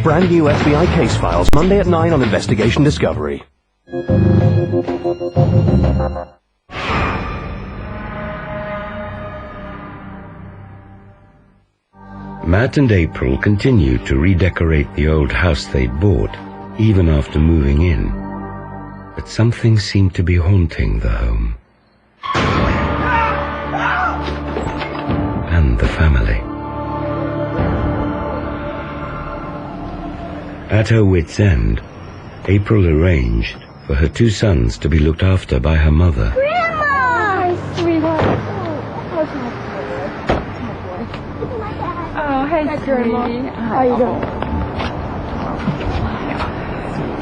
brand new FBI case files Monday at 9 on Investigation Discovery. Matt and April continued to redecorate the old house they'd bought, even after moving in. But something seemed to be haunting the home. And the family. At her wit's end, April arranged for her two sons to be looked after by her mother. Grandma! Hi, sweetheart. Oh, hey, sweetie. How you doing?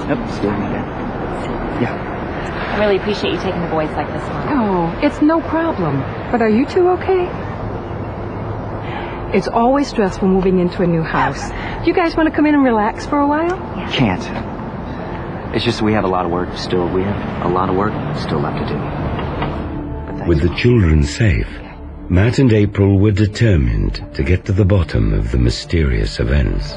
Yep, still again. Yeah. I really appreciate you taking the boys like this, Mom. Oh, it's no problem. But are you two okay? It's always stressful moving into a new house. You guys want to come in and relax for a while? Yeah. Can't. It's just we have a lot of work still. We have a lot of work still left to do. With the children safe, Matt and April were determined to get to the bottom of the mysterious events.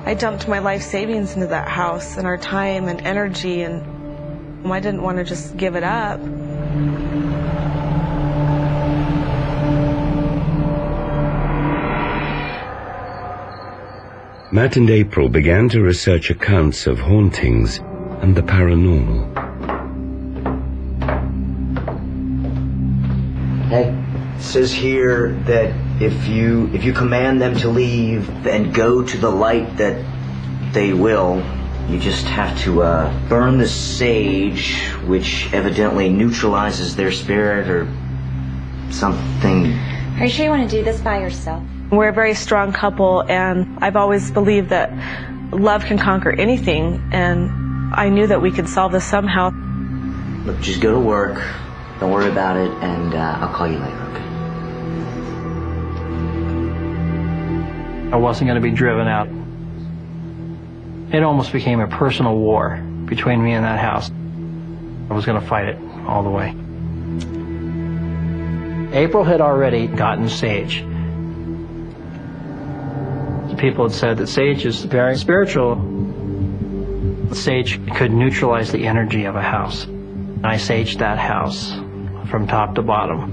I dumped my life savings into that house and our time and energy, and I didn't want to just give it up. Matt and April began to research accounts of hauntings and the paranormal. Hey, it says here that if you command them to leave and go to the light, that they will. You just have to burn the sage, which evidently neutralizes their spirit or something. Are you sure you want to do this by yourself? We're a very strong couple, and I've always believed that love can conquer anything, and I knew that we could solve this somehow. Look, just go to work. Don't worry about it, and I'll call you later, okay? I wasn't going to be driven out. It almost became a personal war between me and that house. I was going to fight it all the way. April had already gotten sage. People had said that sage is very spiritual. Sage could neutralize the energy of a house. I saged that house from top to bottom.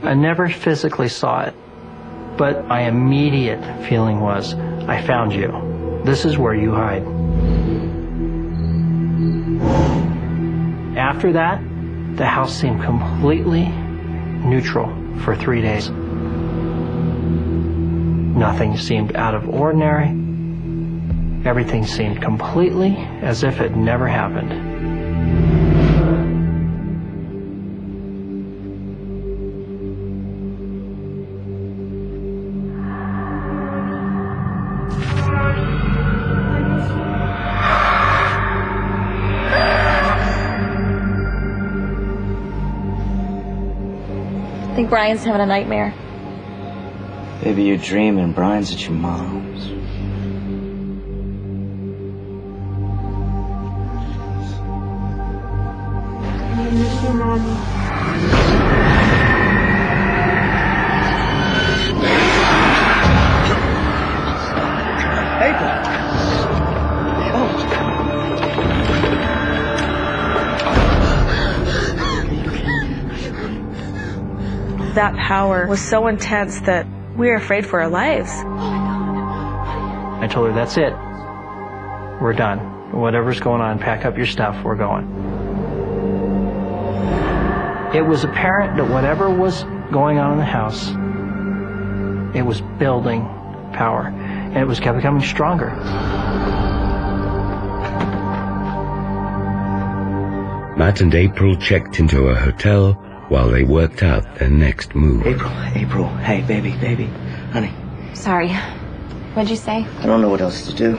I never physically saw it, but my immediate feeling was, I found you. This is where you hide. After that, the house seemed completely neutral for 3 days. Nothing seemed out of ordinary. Everything seemed completely as if it never happened. I think Brian's having a nightmare. Maybe you're dreaming Brian's at your mom's. That power was so intense that we were afraid for our lives. I told her, that's it. We're done. Whatever's going on, pack up your stuff, we're going. It was apparent that whatever was going on in the house, it was building power, and it was kept becoming stronger. Matt and April checked into a hotel while they worked out their next move. April, hey, baby, honey. Sorry. What'd you say? I don't know what else to do.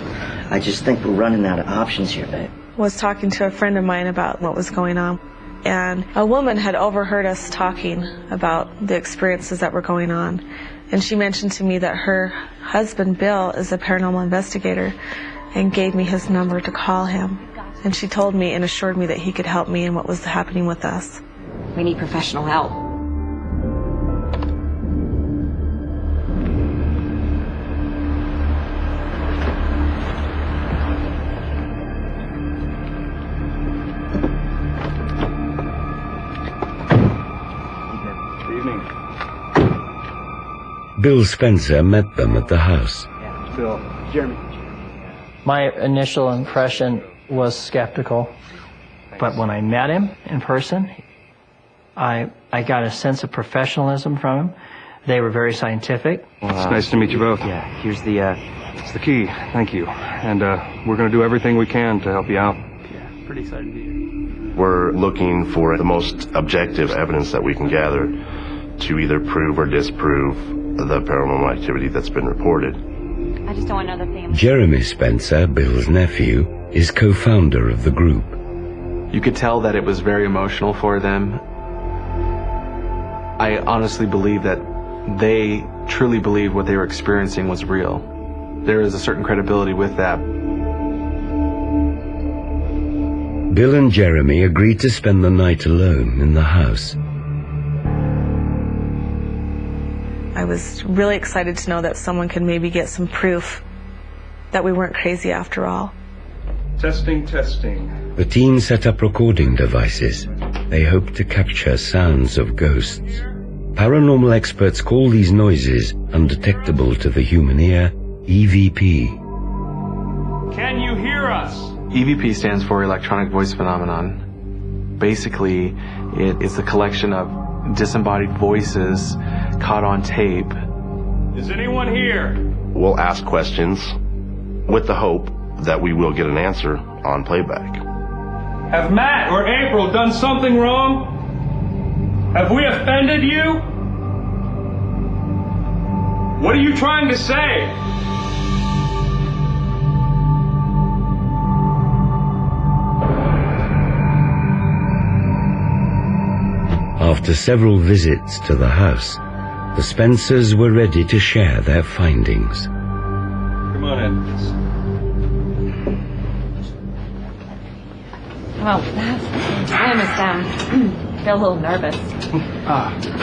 I just think we're running out of options here, babe. Was talking to a friend of mine about what was going on, and a woman had overheard us talking about the experiences that were going on, and she mentioned to me that her husband Bill is a paranormal investigator and gave me his number to call him, and she told me and assured me that he could help me in what was happening with us. We need professional help. Bill Spencer met them at the house. Bill, Jeremy. My initial impression was skeptical, but when I met him in person, I got a sense of professionalism from him. They were very scientific. Well, it's nice to meet you both. Yeah, here's It's the key. Thank you. And we're going to do everything we can to help you out. Yeah, pretty excited to be here. We're looking for the most objective evidence that we can gather to either prove or disprove the paranormal activity that's been reported. I just don't want another family. Jeremy Spencer, Bill's nephew, is co-founder of the group. You could tell that it was very emotional for them. I honestly believe that they truly believed what they were experiencing was real. There is a certain credibility with that. Bill and Jeremy agreed to spend the night alone in the house. I was really excited to know that someone could maybe get some proof that we weren't crazy after all. Testing. The team set up recording devices. They hoped to capture sounds of ghosts. Paranormal experts call these noises, undetectable to the human ear, EVP. Can you hear us? EVP stands for Electronic Voice Phenomenon. Basically, it is the collection of disembodied voices caught on tape. Is anyone here? We'll ask questions with the hope that we will get an answer on playback. Have Matt or April done something wrong? Have we offended you? What are you trying to say? After several visits to the house, the Spencers were ready to share their findings. Come on in. Well, I almost feel a little nervous.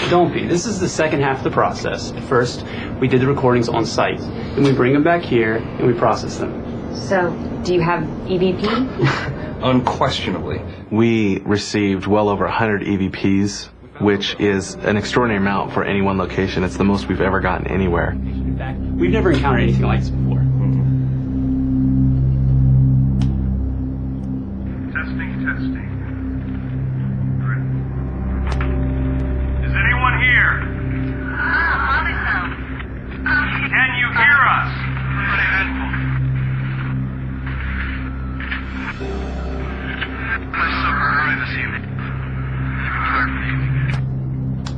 Don't be. This is the second half of the process. First, we did the recordings on site. Then we bring them back here and we process them. So, do you have EVP? Unquestionably. We received well over 100 EVPs, which is an extraordinary amount for any one location. It's the most we've ever gotten anywhere. In fact, we've never encountered anything like this before. Testing. Is anyone here? Can you hear us?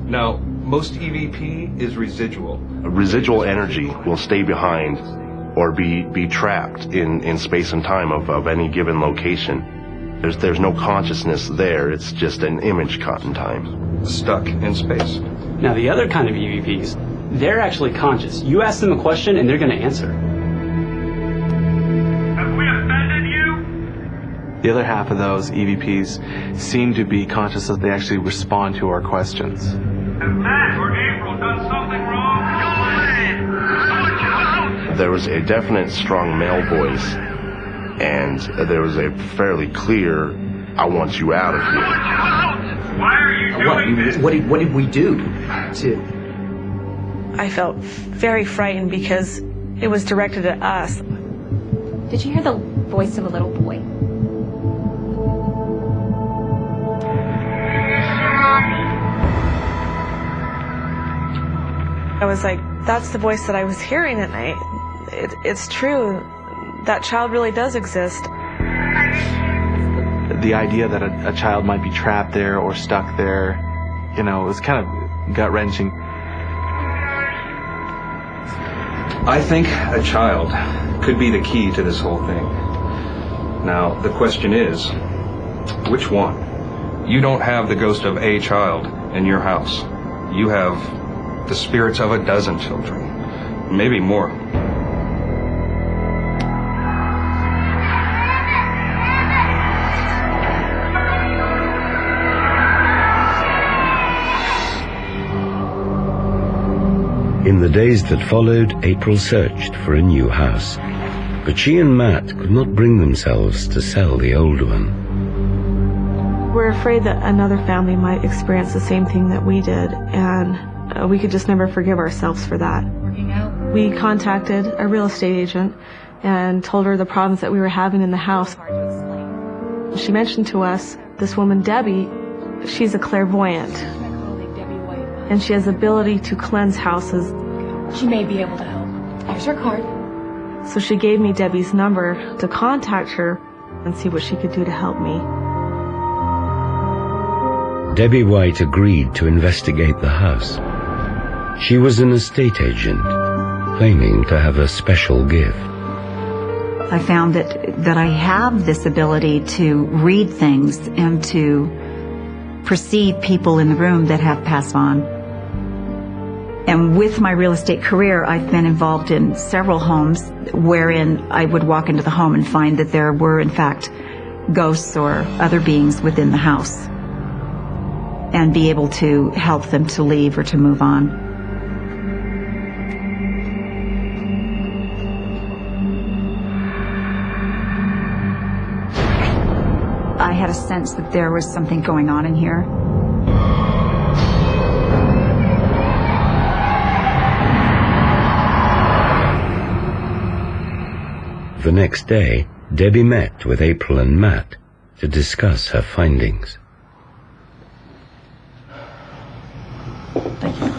Now, most EVP is residual. Residual energy will stay behind or be trapped in space and time of any given location. There's no consciousness there, it's just an image caught in time. Stuck in space. Now, the other kind of EVPs, they're actually conscious. You ask them a question and they're going to answer. Have we offended you? The other half of those EVPs seem to be conscious that they actually respond to our questions. Have Matt or April done something wrong? There was a definite strong male voice, and there was a fairly clear, I want you out of here. Why are you doing this? What did we do? I felt very frightened because it was directed at us. Did you hear the voice of a little boy? I was like, that's the voice that I was hearing at night. It's true. That child really does exist. The idea that a child might be trapped there or stuck there You know, it was kind of gut-wrenching. I think a child could be the key to this whole thing. Now, the question is, which one? You don't have the ghost of a child in your house. You have the spirits of a dozen children, maybe more. In the days that followed, April searched for a new house, but she and Matt could not bring themselves to sell the old one. We're afraid that another family might experience the same thing that we did, and we could just never forgive ourselves for that. We contacted a real estate agent and told her the problems that we were having in the house. She mentioned to us this woman, Debbie. She's a clairvoyant, and she has the ability to cleanse houses. She may be able to help. Here's her card. So she gave me Debbie's number to contact her and see what she could do to help me. Debbie White agreed to investigate the house. She was an estate agent, claiming to have a special gift. I found that I have this ability to read things and to perceive people in the room that have passed on. And with my real estate career, I've been involved in several homes wherein I would walk into the home and find that there were, in fact, ghosts or other beings within the house, and be able to help them to leave or to move on. I had a sense that there was something going on in here. The next day, Debbie met with April and Matt to discuss her findings. Thank you.